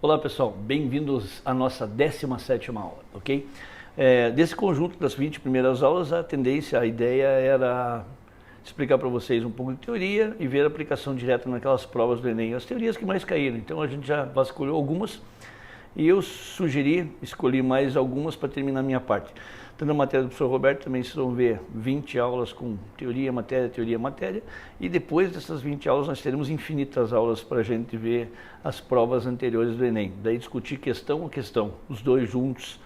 Olá pessoal, bem-vindos à nossa 17ª aula, ok? Desse conjunto das 20 primeiras aulas, a ideia era explicar para vocês um pouco de teoria e ver a aplicação direta naquelas provas do Enem, as teorias que mais caíram. Então a gente já vasculhou algumas e eu escolhi mais algumas para terminar a minha parte. Tanto a matéria do professor Roberto, também vocês vão ver 20 aulas com teoria, matéria, e depois dessas 20 aulas nós teremos infinitas aulas para a gente ver as provas anteriores do Enem. Daí discutir questão a questão, os dois juntos,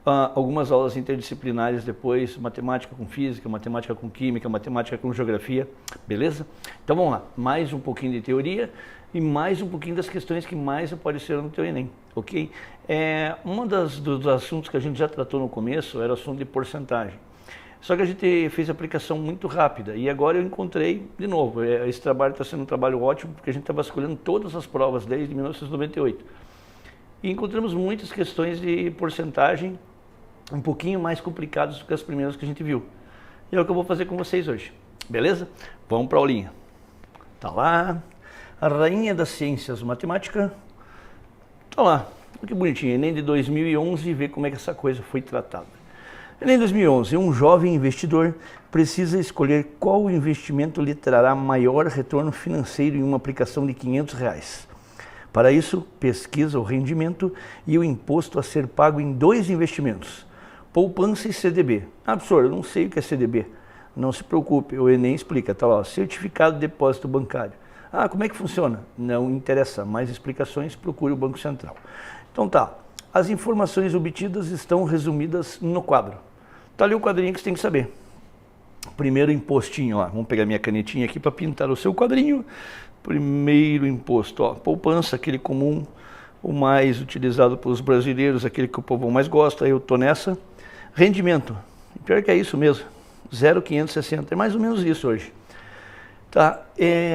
algumas aulas interdisciplinares depois, matemática com física, matemática com química, matemática com geografia, beleza? Então vamos lá, mais um pouquinho de teoria e mais um pouquinho das questões que mais apareceram no teu Enem, ok? Dos assuntos que a gente já tratou no começo era o assunto de porcentagem. Só que a gente fez a aplicação muito rápida e agora eu encontrei de novo. Esse trabalho está sendo um trabalho ótimo porque a gente está vasculhando todas as provas desde 1998. E encontramos muitas questões de porcentagem um pouquinho mais complicadas do que as primeiras que a gente viu. E é o que eu vou fazer com vocês hoje, beleza? Vamos para a aulinha. Tá lá, a rainha das ciências, matemática, tá lá. Que bonitinho, Enem de 2011, ver como é que essa coisa foi tratada. Enem 2011, um jovem investidor precisa escolher qual investimento lhe trará maior retorno financeiro em uma aplicação de R$500. Para isso, pesquisa o rendimento e o imposto a ser pago em dois investimentos, poupança e CDB. Professor, eu não sei o que é CDB. Não se preocupe, o Enem explica, tá lá, certificado de depósito bancário. Como é que funciona? Não interessa, mais explicações, procure o Banco Central. Então tá, as informações obtidas estão resumidas no quadro. Tá ali o quadrinho que você tem que saber. Primeiro impostinho, ó, vamos pegar minha canetinha aqui para pintar o seu quadrinho. Primeiro imposto, ó, poupança, aquele comum, o mais utilizado pelos brasileiros, aquele que o povo mais gosta, eu tô nessa. Rendimento, pior que é isso mesmo, 0,560, é mais ou menos isso hoje. Tá,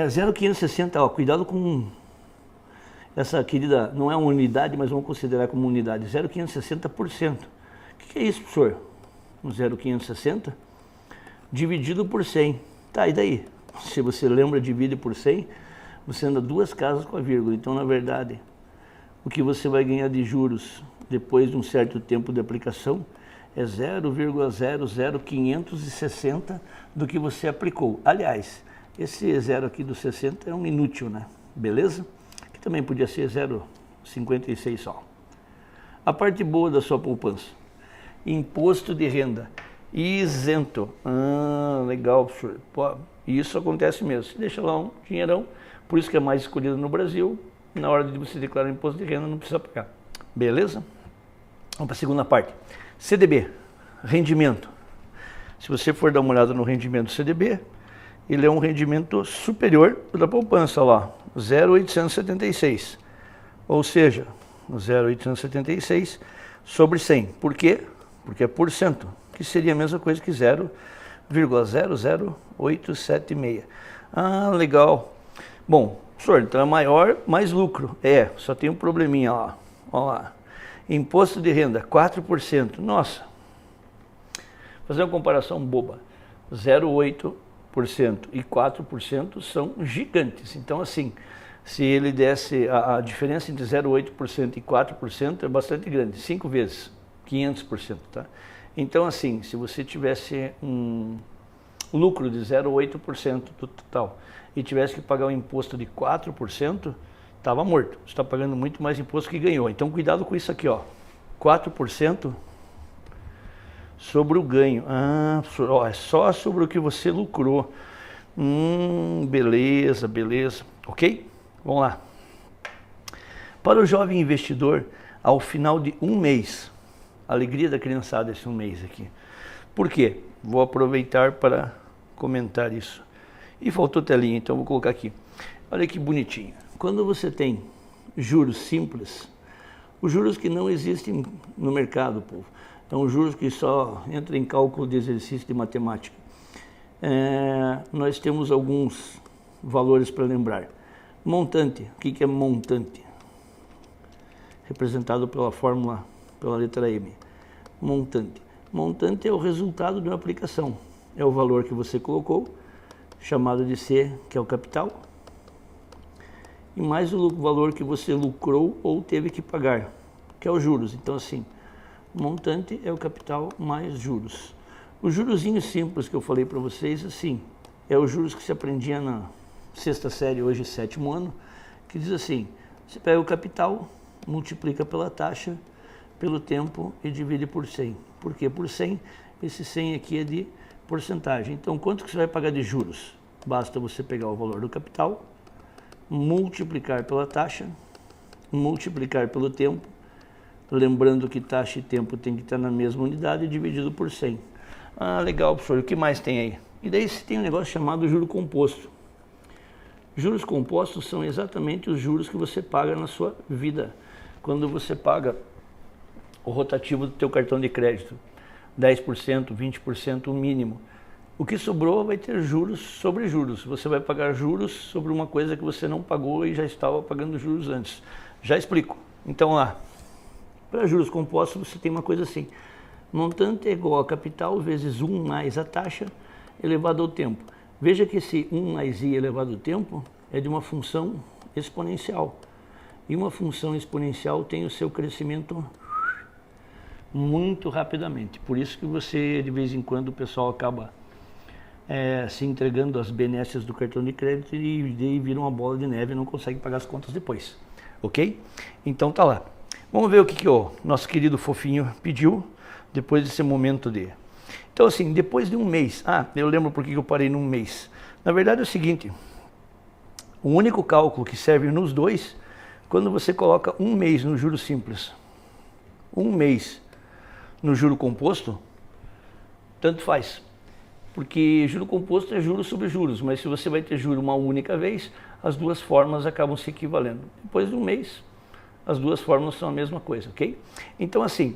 0,560, ó, cuidado com essa querida, não é uma unidade, mas vamos considerar como unidade, 0,560%. O que é isso, professor? 0,560 dividido por 100. Tá, e daí? Se você lembra, divide por 100, você anda duas casas com a vírgula. Então, na verdade, o que você vai ganhar de juros depois de um certo tempo de aplicação é 0,00560 do que você aplicou. Aliás, esse zero aqui do 60 é um inútil, né? Beleza? Que também podia ser 0,56 só. A parte boa da sua poupança. Imposto de renda isento. Legal, professor. Pô, isso acontece mesmo. Você deixa lá um dinheirão, por isso que é mais escolhido no Brasil. Na hora de você declarar imposto de renda, não precisa pagar. Beleza? Vamos para a segunda parte. CDB, rendimento. Se você for dar uma olhada no rendimento do CDB, ele é um rendimento superior da poupança lá, 0,876. Ou seja, 0,876 sobre 100. Por quê? Porque é por cento, que seria a mesma coisa que 0,00876. Legal. Bom, professor, então é maior, mais lucro. Só tem um probleminha lá. Olha lá. Imposto de renda, 4%. Nossa. Vou fazer uma comparação boba. 0,8% e 4% são gigantes. Então, assim, se ele desse a diferença entre 0,8% e 4% é bastante grande, 5 vezes, 500%, tá? Então, assim, se você tivesse um lucro de 0,8% do total e tivesse que pagar um imposto de 4%, estava morto. Você está pagando muito mais imposto que ganhou. Então, cuidado com isso aqui, ó. 4% sobre o ganho. É só sobre o que você lucrou. Beleza. Ok? Vamos lá. Para o jovem investidor, ao final de um mês, a alegria da criançada esse um mês aqui. Por quê? Vou aproveitar para comentar isso. E faltou telinha, então vou colocar aqui. Olha que bonitinho. Quando você tem juros simples, os juros que não existem no mercado, povo, então juros que só entram em cálculo de exercício de matemática. Nós temos alguns valores para lembrar. Montante, o que é montante? Representado pela fórmula, pela letra M. Montante. Montante é o resultado de uma aplicação. É o valor que você colocou, chamado de C, que é o capital, e mais o valor que você lucrou ou teve que pagar, que é os juros. Então assim, montante é o capital mais juros. Os jurozinhos simples que eu falei para vocês, assim, é os juros que se aprendia na sexta série, hoje 7º ano, que diz assim, você pega o capital, multiplica pela taxa, pelo tempo e divide por 100. Por quê? Por 100, esse 100 aqui é de porcentagem. Então, quanto que você vai pagar de juros? Basta você pegar o valor do capital, multiplicar pela taxa, multiplicar pelo tempo, lembrando que taxa e tempo tem que estar na mesma unidade, dividido por 100. Ah, legal, professor, o que mais tem aí? E daí você tem um negócio chamado juro composto. Juros compostos são exatamente os juros que você paga na sua vida. Quando você paga o rotativo do teu cartão de crédito, 10%, 20%, o mínimo. O que sobrou vai ter juros sobre juros. Você vai pagar juros sobre uma coisa que você não pagou e já estava pagando juros antes. Já explico. Então lá, para juros compostos você tem uma coisa assim. Montante é igual a capital vezes 1 mais a taxa elevado ao tempo. Veja que esse 1 mais i elevado ao tempo é de uma função exponencial. E uma função exponencial tem o seu crescimento muito rapidamente. Por isso que você, de vez em quando, o pessoal acaba se entregando às benesses do cartão de crédito e vira uma bola de neve e não consegue pagar as contas depois. Ok? Então tá lá. Vamos ver o que o nosso querido fofinho pediu depois desse momento de... Então assim, depois de um mês... Ah, eu lembro por que eu parei num mês. Na verdade é o seguinte, o único cálculo que serve nos dois, quando você coloca um mês no juro simples, um mês no juro composto, tanto faz. Porque juro composto é juros sobre juros, mas se você vai ter juro uma única vez, as duas formas acabam se equivalendo. Depois de um mês, as duas formas são a mesma coisa, ok? Então assim,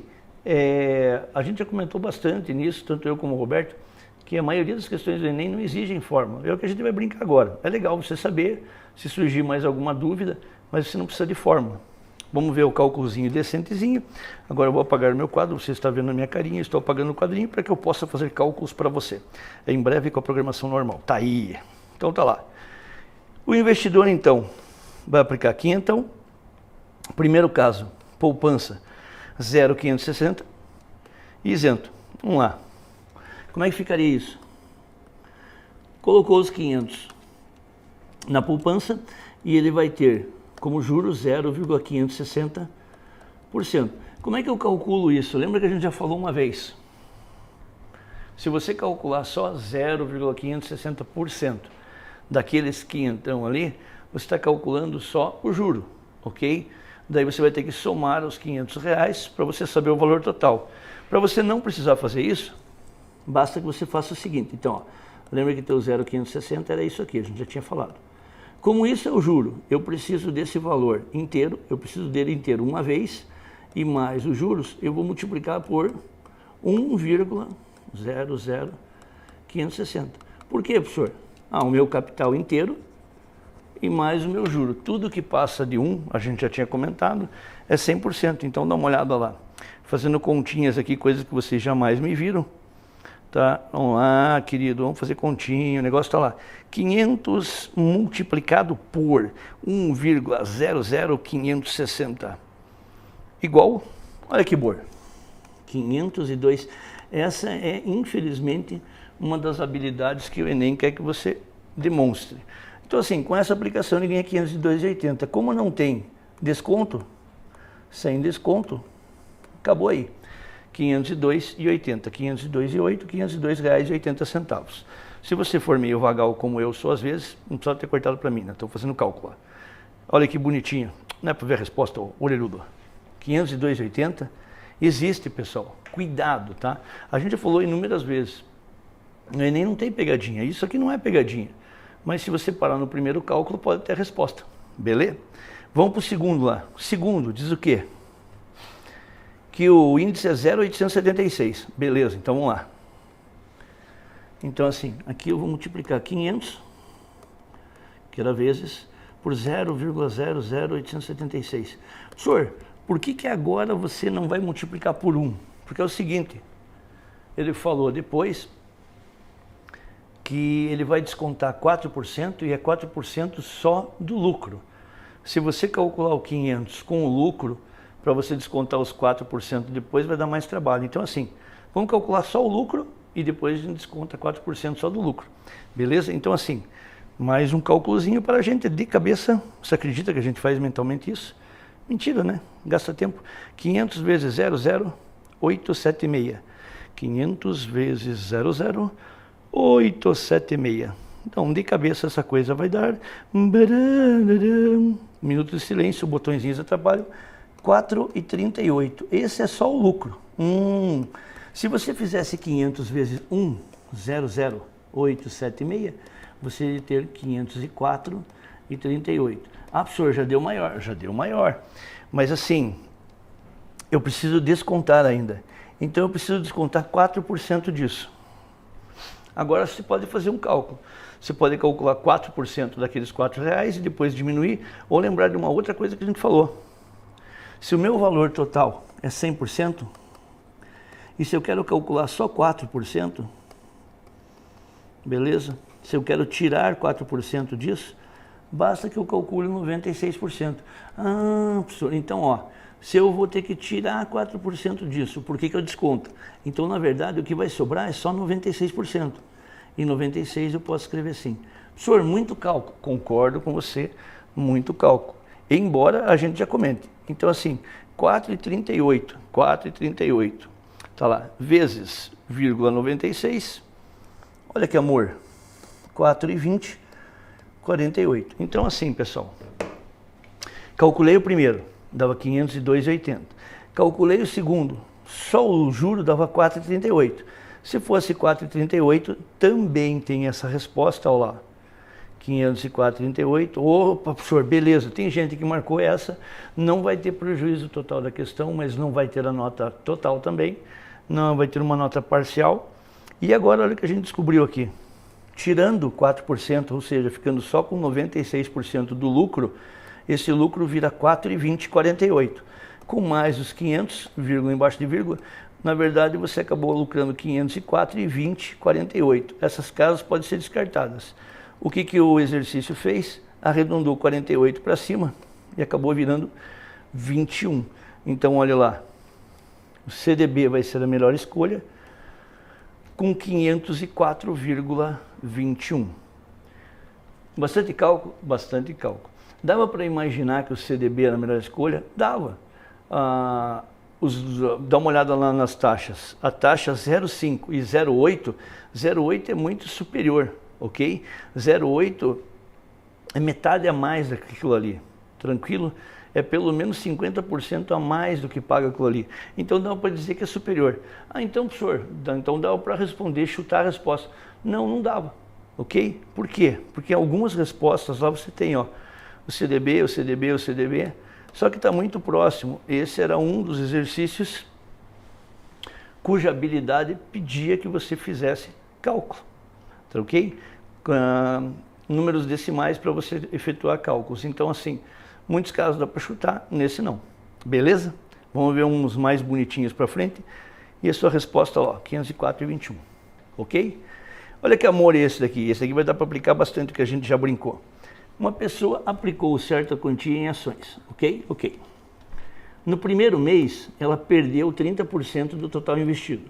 a gente já comentou bastante nisso, tanto eu como o Roberto, que a maioria das questões do Enem não exigem fórmula. É o que a gente vai brincar agora. É legal você saber, se surgir mais alguma dúvida, mas você não precisa de fórmula. Vamos ver o cálculozinho decentezinho. Agora eu vou apagar o meu quadro, você está vendo a minha carinha, estou apagando o quadrinho para que eu possa fazer cálculos para você. Em breve com a programação normal. Tá aí. Então tá lá. O investidor então vai aplicar aqui então. Primeiro caso, poupança 0,560 e isento. Vamos lá. Como é que ficaria isso? Colocou os 500 na poupança e ele vai ter como juros 0,560%. Como é que eu calculo isso? Lembra que a gente já falou uma vez? Se você calcular só 0,560% daqueles 500 ali, você está calculando só o juro, ok? Daí você vai ter que somar os R$500 para você saber o valor total. Para você não precisar fazer isso, basta que você faça o seguinte. Então, ó, lembra que teu 0,560 era isso aqui, a gente já tinha falado. Como isso é o juro, eu preciso desse valor inteiro, eu preciso dele inteiro uma vez, e mais os juros, eu vou multiplicar por 1,00560. Por quê, professor? O meu capital inteiro e mais o meu juro. Tudo que passa de 1, a gente já tinha comentado, é 100%. Então dá uma olhada lá. Fazendo continhas aqui, coisas que vocês jamais me viram. Tá? Vamos lá, querido, vamos fazer continha, o negócio está lá. 500 multiplicado por 1,00560 igual, olha que boa, 502. Essa é, infelizmente, uma das habilidades que o Enem quer que você demonstre. Então, assim, com essa aplicação ele ganha 502,80. Como não tem desconto, sem desconto, acabou aí. 502,80, 502,8, R$502,80. Se você for meio vagal como eu sou às vezes, não precisa ter cortado para mim, né? Estou fazendo cálculo. Olha que bonitinho, não é para ver a resposta, orelhudo. 502,80 existe, pessoal, cuidado, tá? A gente já falou inúmeras vezes, no Enem não tem pegadinha, isso aqui não é pegadinha, mas se você parar no primeiro cálculo pode ter a resposta, beleza? Vamos para o segundo lá. O segundo diz o quê? Que o índice é 0,876. Beleza, então vamos lá. Então assim, aqui eu vou multiplicar 500, que era vezes, por 0,00876. Professor, por que agora você não vai multiplicar por 1? Porque é o seguinte, ele falou depois que ele vai descontar 4% e é 4% só do lucro. Se você calcular o 500 com o lucro, para você descontar os 4% depois vai dar mais trabalho. Então assim, vamos calcular só o lucro e depois a gente desconta 4% só do lucro. Beleza? Então assim, mais um cálculozinho para a gente de cabeça. Você acredita que a gente faz mentalmente isso? Mentira, né? Gasta tempo. 500 vezes 00, 876. 500 vezes 00, 876. Então, de cabeça essa coisa vai dar... Minuto de silêncio, botõezinhos atrapalham. 4,38. Esse é só o lucro. Se você fizesse 500 vezes 1, 00876, você ia ter 504,38. Ah, professor, já deu maior. Já deu maior. Mas assim, eu preciso descontar ainda. Então eu preciso descontar 4% disso. Agora você pode fazer um cálculo. Você pode calcular 4% daqueles R$4 e depois diminuir, ou lembrar de uma outra coisa que a gente falou. Se o meu valor total é 100%, e se eu quero calcular só 4%, beleza? Se eu quero tirar 4% disso, basta que eu calcule 96%. Ah, professor, então ó, se eu vou ter que tirar 4% disso, por que eu desconto? Então, na verdade, o que vai sobrar é só 96%. E 96 eu posso escrever assim. Professor, muito cálculo. Concordo com você, muito cálculo. Embora a gente já comente. Então, assim, 4,38. Tá lá, vezes, vírgula 96. Olha que amor. 4,20, 48. Então, assim, pessoal. Calculei o primeiro, dava 502,80. Calculei o segundo, só o juro dava 4,38. Se fosse 4,38, também tem essa resposta, olha lá. 504,38. Opa, professor, beleza. Tem gente que marcou essa, não vai ter prejuízo total da questão, mas não vai ter a nota total também. Não vai ter uma nota parcial. E agora, olha o que a gente descobriu aqui. Tirando 4%, ou seja, ficando só com 96% do lucro, esse lucro vira 4,20,48. Com mais os 500, vírgula embaixo de vírgula, na verdade você acabou lucrando 504,20,48. Essas casas podem ser descartadas. O que o exercício fez? Arredondou 48 para cima e acabou virando 21. Então olha lá, o CDB vai ser a melhor escolha com 504,21. Bastante cálculo? Bastante cálculo. Dava para imaginar que o CDB era a melhor escolha? Dava. Dá uma olhada lá nas taxas. A taxa 0,5 e 0,8, 0,8 é muito superior, ok? 0,8 é metade a mais daquilo ali, tranquilo? É pelo menos 50% a mais do que paga aquilo ali. Então dá para dizer que é superior. Ah, então, professor, então dava para responder, chutar a resposta. Não, não dava, ok? Por quê? Porque algumas respostas lá você tem, ó, o CDB, o CDB, o CDB, só que está muito próximo. Esse era um dos exercícios cuja habilidade pedia que você fizesse cálculo, tá ok? Números decimais para você efetuar cálculos. Então, assim, muitos casos dá para chutar, nesse não. Beleza? Vamos ver uns mais bonitinhos para frente. E a sua resposta, ó, 504,21. Ok? Olha que amor esse daqui. Esse aqui vai dar para aplicar bastante, que a gente já brincou. Uma pessoa aplicou certa quantia em ações, ok? Ok. No primeiro mês, ela perdeu 30% do total investido.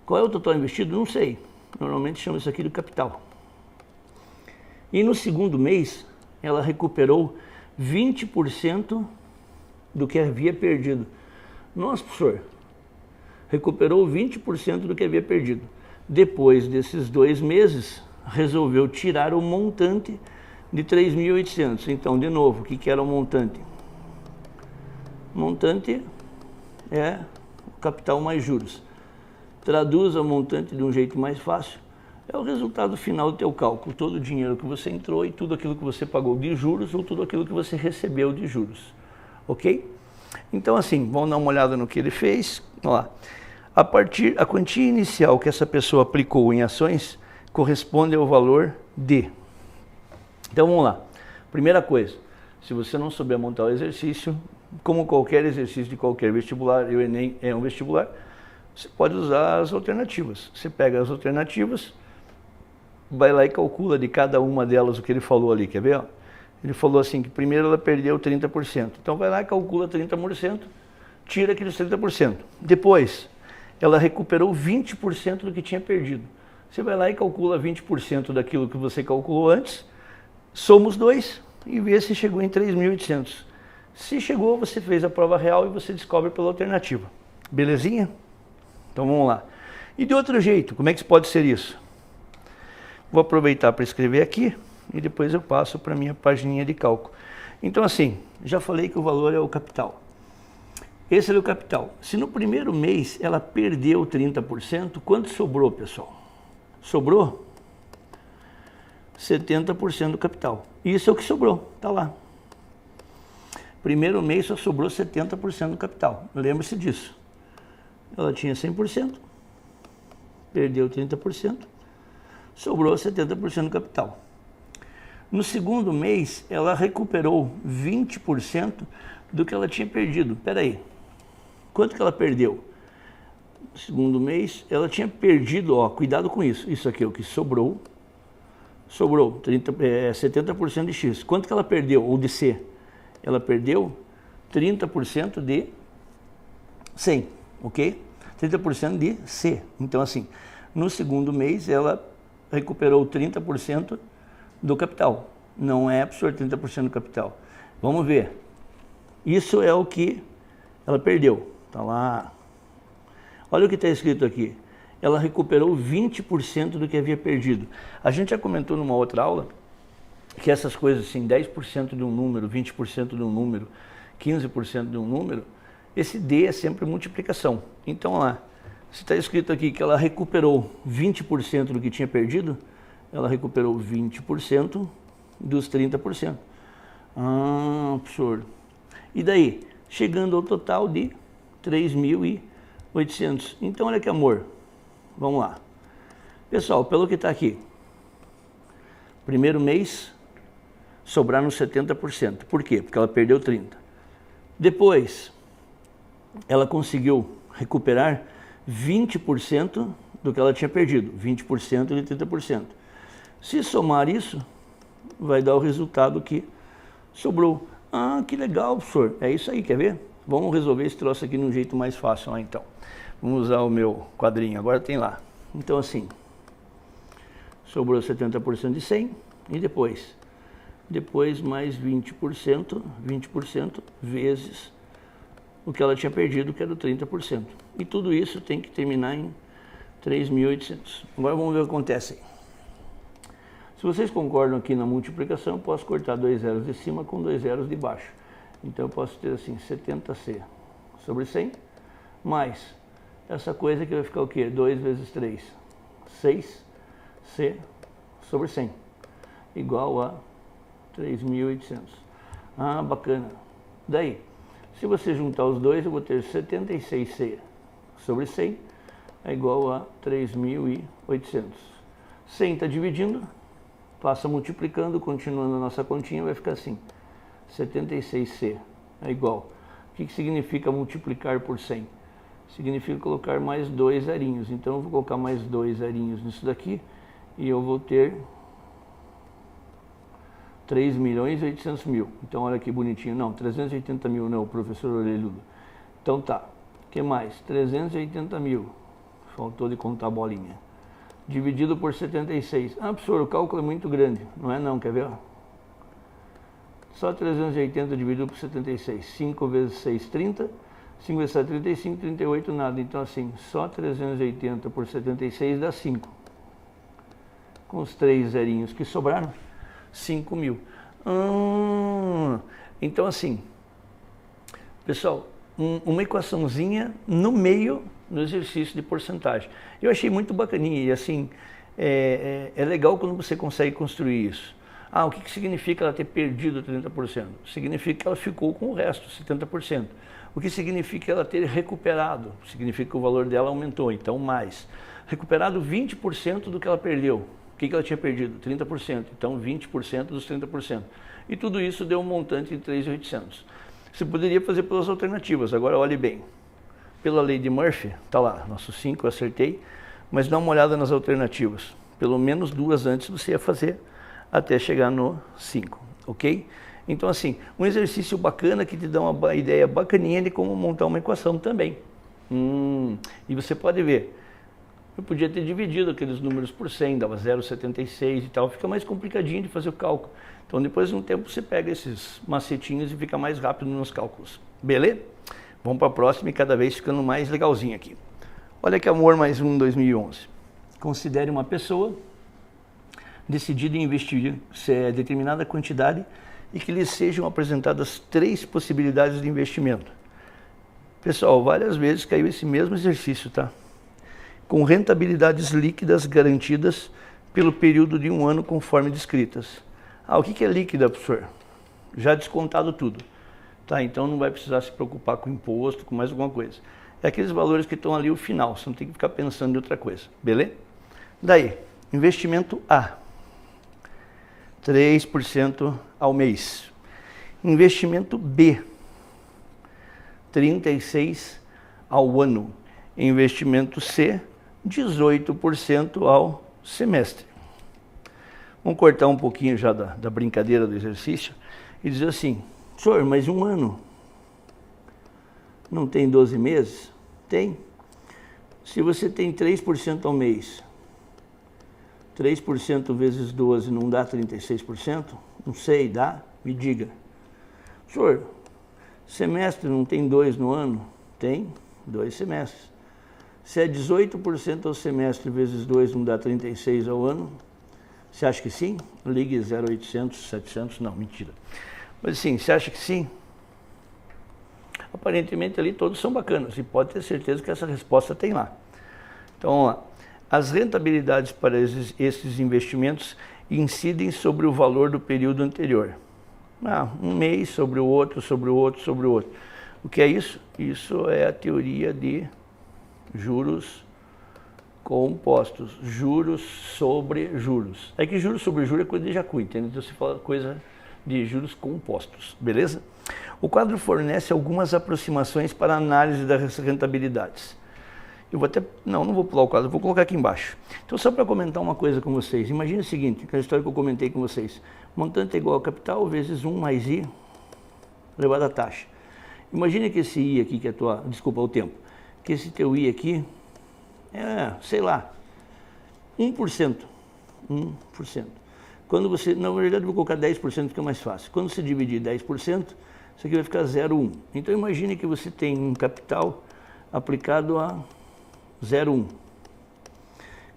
Qual é o total investido? Não sei. Normalmente chama isso aqui de capital. E no segundo mês, ela recuperou 20% do que havia perdido. Nossa, professor, recuperou 20% do que havia perdido. Depois desses 2 meses, resolveu tirar o montante de 3.800. Então, de novo, o que era o montante? Montante é o capital mais juros. Traduza o montante de um jeito mais fácil. É o resultado final do teu cálculo. Todo o dinheiro que você entrou e tudo aquilo que você pagou de juros ou tudo aquilo que você recebeu de juros. Ok? Então, assim, vamos dar uma olhada no que ele fez. Vamos lá. A quantia inicial que essa pessoa aplicou em ações corresponde ao valor de... Então vamos lá. Primeira coisa, se você não souber montar o exercício, como qualquer exercício de qualquer vestibular, e o Enem é um vestibular, você pode usar as alternativas. Você pega as alternativas, vai lá e calcula de cada uma delas o que ele falou ali, quer ver? Ó? Ele falou assim, que primeiro ela perdeu 30%. Então vai lá e calcula 30%, tira aqueles 30%. Depois, ela recuperou 20% do que tinha perdido. Você vai lá e calcula 20% daquilo que você calculou antes, soma os dois e vê se chegou em 3.800. Se chegou, você fez a prova real e você descobre pela alternativa. Belezinha? Então vamos lá. E de outro jeito, como é que pode ser isso? Vou aproveitar para escrever aqui e depois eu passo para a minha pagininha de cálculo. Então assim, já falei que o valor é o capital. Esse é o capital. Se no primeiro mês ela perdeu 30%, quanto sobrou, pessoal? Sobrou 70% do capital. Isso é o que sobrou, tá lá. Primeiro mês só sobrou 70% do capital. Lembre-se disso. Ela tinha 100%, perdeu 30%, sobrou 70% do capital. No segundo mês, ela recuperou 20% do que ela tinha perdido. Espera aí, quanto que ela perdeu? No segundo mês, ela tinha perdido, ó, cuidado com isso. Isso aqui é o que sobrou. Sobrou 70% de X. Quanto que ela perdeu, ou de C? Ela perdeu 30% de 100, ok? 30% de C. Então, assim, no segundo mês, ela recuperou 30% do capital. Não é absurdo 30% do capital. Vamos ver. Isso é o que ela perdeu. Tá lá. Olha o que está escrito aqui. Ela recuperou 20% do que havia perdido. A gente já comentou numa outra aula que essas coisas assim, 10% de um número, 20% de um número, 15% de um número, esse D é sempre multiplicação. Então lá, se está escrito aqui que ela recuperou 20% do que tinha perdido, ela recuperou 20% dos 30%. Ah, absurdo. E daí? Chegando ao total de 3.800. Então olha aqui, amor. Vamos lá. Pessoal, pelo que está aqui, primeiro mês, sobraram 70%. Por quê? Porque ela perdeu 30%. Depois, ela conseguiu recuperar 20% do que ela tinha perdido. 20% de 30%. Se somar isso, vai dar o resultado que sobrou. Ah, que legal, professor. É isso aí, quer ver? Vamos resolver esse troço aqui de um jeito mais fácil lá, então. Vamos usar o meu quadrinho, agora tem lá. Então assim, sobrou 70% de 100 e depois mais 20% vezes o que ela tinha perdido, que era o 30%. E tudo isso tem que terminar em 3.800. Agora vamos ver o que acontece aí. Se vocês concordam aqui na multiplicação, eu posso cortar 2 zeros de cima com 2 zeros de baixo. Então eu posso ter assim, 70C sobre 100, mais essa coisa que vai ficar o quê? 2 vezes 3, 6C sobre 100, igual a 3.800. Ah, bacana. Daí, se você juntar os dois, eu vou ter 76C sobre 100, é igual a 3.800. 100 está dividindo, passa multiplicando, continuando a nossa continha, vai ficar assim. 76C é igual. O que significa multiplicar por 100? Significa colocar mais 2 zerinhos. Então eu vou colocar mais 2 zerinhos nisso daqui e eu vou ter 3.800.000. Então olha que bonitinho. Não, 380.000 não, professor orelhudo. Então tá. O que mais? 380.000. Faltou de contar a bolinha. Dividido por 76. Ah, professor, o cálculo é muito grande. Não é não, quer ver? Só 380 dividido por 76. 5 vezes 6, 30. 5 vezes 7, 35, 38, nada. Então assim, só 380 por 76 dá 5. Com os 3 zerinhos que sobraram, 5.000. Então assim, pessoal, uma equaçãozinha no meio do exercício de porcentagem. Eu achei muito bacaninha e assim, é legal quando você consegue construir isso. Ah, o que significa ela ter perdido 30%? Significa que ela ficou com o resto, 70%. O que significa ela ter recuperado? Significa que o valor dela aumentou, então mais. Recuperado 20% do que ela perdeu. O que ela tinha perdido? 30%. Então 20% dos 30%. E tudo isso deu um montante de 3.800. Você poderia fazer pelas alternativas. Agora olhe bem. Pela lei de Murphy, está lá, nosso 5 eu acertei, mas dá uma olhada nas alternativas. Pelo menos 2 antes você ia fazer até chegar no 5. ok? Então assim, um exercício bacana que te dá uma ideia bacaninha de como montar uma equação também. E você pode ver, eu podia ter dividido aqueles números por 100, dava 0,76 e tal, fica mais complicadinho de fazer o cálculo. Então depois de um tempo você pega esses macetinhos e fica mais rápido nos cálculos, beleza? Vamos para a próxima e cada vez ficando mais legalzinho aqui. Olha que amor, mais um 2011. Considere uma pessoa decidida em investir determinada quantidade e que lhe sejam apresentadas 3 possibilidades de investimento. Pessoal, várias vezes caiu esse mesmo exercício, tá? Com rentabilidades líquidas garantidas pelo período de 1 ano conforme descritas. O que é líquida, professor? Já descontado tudo. Tá, então não vai precisar se preocupar com imposto, com mais alguma coisa. É aqueles valores que estão ali o final, você não tem que ficar pensando em outra coisa, beleza? Daí, investimento A, 3% ao mês. Investimento B, 36% ao ano. Investimento C, 18% ao semestre. Vamos cortar um pouquinho já da brincadeira do exercício e dizer assim, senhor, mas 1 ano não tem 12 meses? Tem. Se você tem 3% ao mês, 3% vezes 12 não dá 36%? Não sei, dá? Me diga. Senhor, semestre não tem 2 no ano? Tem, 2 semestres. Se é 18% ao semestre vezes 2 não dá 36 ao ano, você acha que sim? Ligue 0800, 700, não, mentira. Mas sim, você acha que sim? Aparentemente ali todos são bacanas e pode ter certeza que essa resposta tem lá. Então, vamos lá. As rentabilidades para esses investimentos incidem sobre o valor do período anterior. Um mês sobre o outro, sobre o outro, sobre o outro. O que é isso? Isso é a teoria de juros compostos, juros sobre juros. É que juros sobre juros é coisa de Jacu, entende? Então você fala coisa de juros compostos, beleza? O quadro fornece algumas aproximações para a análise das rentabilidades. Eu vou até, não vou pular o quadro, vou colocar aqui embaixo. Então só para comentar uma coisa com vocês, imagine o seguinte, aquela história que eu comentei com vocês, montante é igual a capital vezes 1 mais I elevado à taxa. Imagine que esse I aqui, que é o tempo, que esse teu I aqui é, sei lá, 1%. 1%. Quando você, na verdade eu vou colocar 10%, fica mais fácil. Quando você dividir 10%, isso aqui vai ficar 0,1. Então imagine que você tem um capital aplicado a 0,1.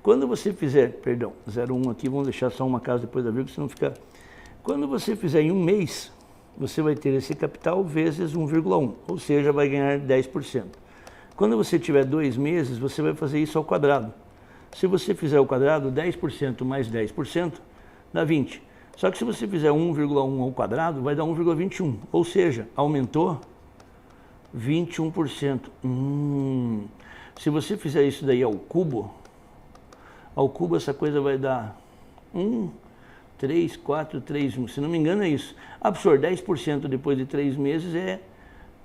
Quando você fizer, 0,1 aqui, vamos deixar só uma casa depois da vírgula, senão fica... Quando você fizer em 1 mês, você vai ter esse capital vezes 1,1, ou seja, vai ganhar 10%. Quando você tiver 2 meses, você vai fazer isso ao quadrado. Se você fizer ao quadrado, 10% mais 10% dá 20. Só que se você fizer 1,1 ao quadrado, vai dar 1,21, ou seja, aumentou 21%. Se você fizer isso daí ao cubo essa coisa vai dar 3, 4, 3, 1. Se não me engano é isso. Professor, 10% depois de 3 meses é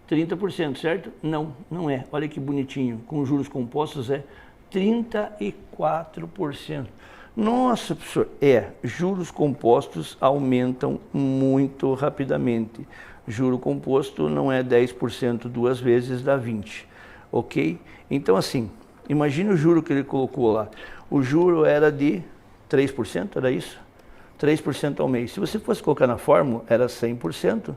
30%, certo? Não, não é. Olha que bonitinho. Com juros compostos é 34%. Nossa, professor, juros compostos aumentam muito rapidamente. Juro composto não é 10% 2 vezes, dá 20, ok? Então assim, imagine o juro que ele colocou lá. O juro era de 3%, era isso? 3% ao mês. Se você fosse colocar na fórmula, era 100%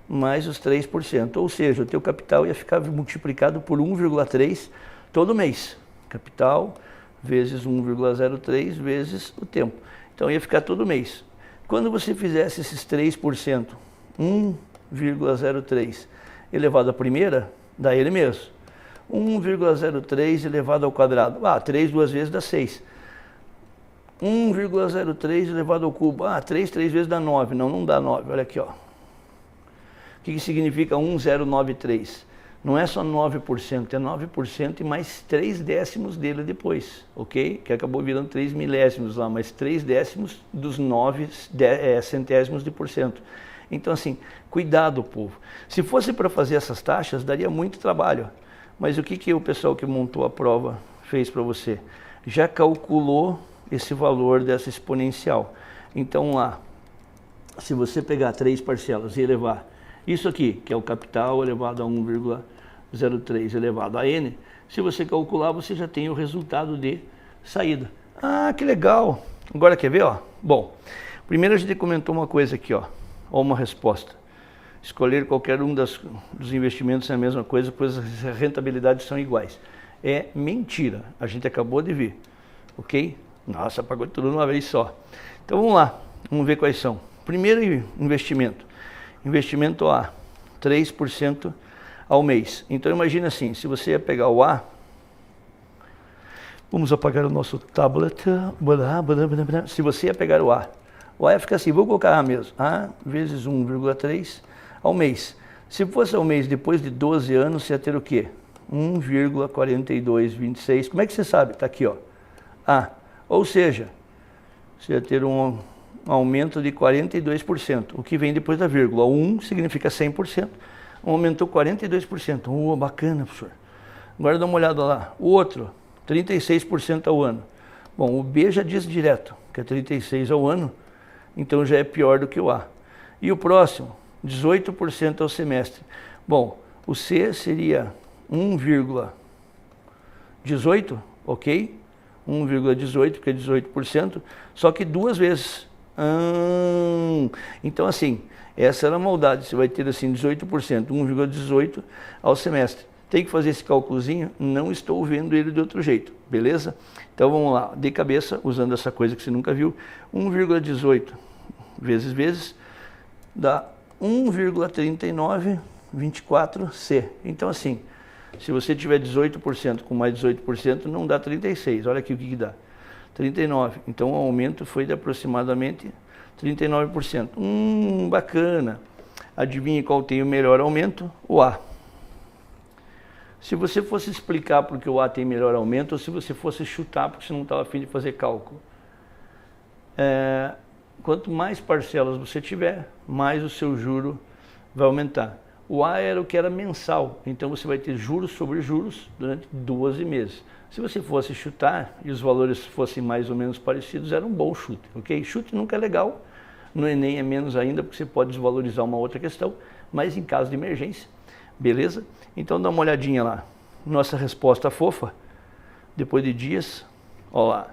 mais os 3%. Ou seja, o teu capital ia ficar multiplicado por 1,3 todo mês. Capital vezes 1,03 vezes o tempo. Então ia ficar todo mês. Quando você fizesse esses 3%, 1,03 elevado à primeira, dá ele mesmo. 1,03 elevado ao quadrado. 3 duas vezes dá 6. 1,03 elevado ao cubo. 3 vezes dá 9. Não dá 9. Olha aqui, ó. O que significa 1093? Não é só 9%, é 9% e mais 3 décimos dele depois, ok? Que acabou virando 3 milésimos lá, mas 3 décimos dos 9 centésimos de porcento. Então assim, cuidado, povo. Se fosse para fazer essas taxas, daria muito trabalho. Mas o que o pessoal que montou a prova fez para você? Já calculou esse valor dessa exponencial. Então lá, se você pegar 3 parcelas e elevar isso aqui, que é o capital elevado a 1,03 elevado a n, se você calcular, você já tem o resultado de saída. Ah, que legal! Agora quer ver, ó? Bom, primeiro a gente comentou uma coisa aqui, ó uma resposta. Escolher qualquer um dos investimentos é a mesma coisa, pois as rentabilidades são iguais. É mentira, a gente acabou de ver, ok? Nossa, pagou tudo de uma vez só. Então vamos lá, vamos ver quais são. Primeiro investimento. Investimento A, 3% ao mês. Então imagina assim, se você ia pegar o A, vamos apagar o nosso tablet. Se você ia pegar o A ia ficar assim, vou colocar A mesmo. A vezes 1,3 ao mês. Se fosse ao mês depois de 12 anos, você ia ter o quê? 1,4226. Como é que você sabe? Está aqui, ó. A. Ou seja, você ia ter um aumento de 42%. O que vem depois da vírgula. 1 significa 100%. Aumentou 42%. Bacana, professor. Agora dá uma olhada lá. O outro, 36% ao ano. Bom, o B já diz direto, que é 36% ao ano, então já é pior do que o A. E o próximo, 18% ao semestre. Bom, o C seria 1,18, ok? 1,18, porque é 18%, só que 2 vezes. Então assim, essa era a maldade, você vai ter assim 18%, 1,18 ao semestre. Tem que fazer esse cálculozinho, não estou vendo ele de outro jeito, beleza? Então vamos lá, de cabeça, usando essa coisa que você nunca viu, 1,18 vezes dá 1,3924C. Então assim, se você tiver 18% com mais 18%, não dá 36. Olha aqui o que dá. 39. Então o aumento foi de aproximadamente 39%. Bacana. Adivinhe qual tem o melhor aumento? O A. Se você fosse explicar porque o A tem melhor aumento, ou se você fosse chutar porque você não estava a fim de fazer cálculo. Quanto mais parcelas você tiver, mais o seu juro vai aumentar. O A era o que era mensal, então você vai ter juros sobre juros durante 12 meses. Se você fosse chutar e os valores fossem mais ou menos parecidos, era um bom chute, ok? Chute nunca é legal, no Enem é menos ainda, porque você pode desvalorizar uma outra questão, mas em caso de emergência, beleza? Então dá uma olhadinha lá. Nossa resposta fofa, depois de dias, ó lá.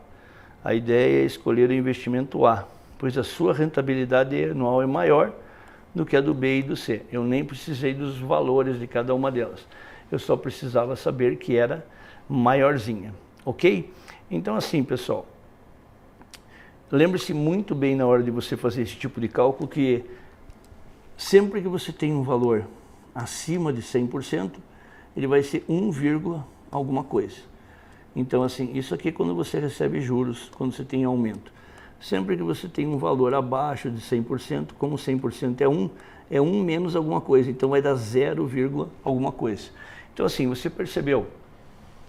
A ideia é escolher o investimento A, pois a sua rentabilidade anual é maior do que a do B e do C. Eu nem precisei dos valores de cada uma delas. Eu só precisava saber que era maiorzinha, ok? Então assim, pessoal, lembre-se muito bem na hora de você fazer esse tipo de cálculo que sempre que você tem um valor acima de 100%, ele vai ser 1, alguma coisa. Então assim, isso aqui é quando você recebe juros, quando você tem aumento. Sempre que você tem um valor abaixo de 100%, como 100% é 1 menos alguma coisa, então vai dar 0, alguma coisa. Então assim, você percebeu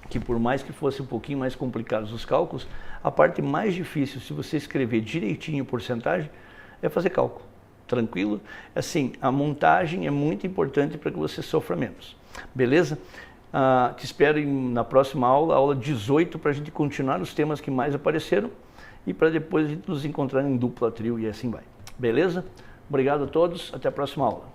que por mais que fosse um pouquinho mais complicados os cálculos, a parte mais difícil, se você escrever direitinho porcentagem, é fazer cálculo. Tranquilo? Assim, a montagem é muito importante para que você sofra menos. Beleza? Te espero na próxima aula, aula 18, para a gente continuar os temas que mais apareceram e para depois a gente nos encontrar em dupla, trio e assim vai. Beleza? Obrigado a todos, até a próxima aula.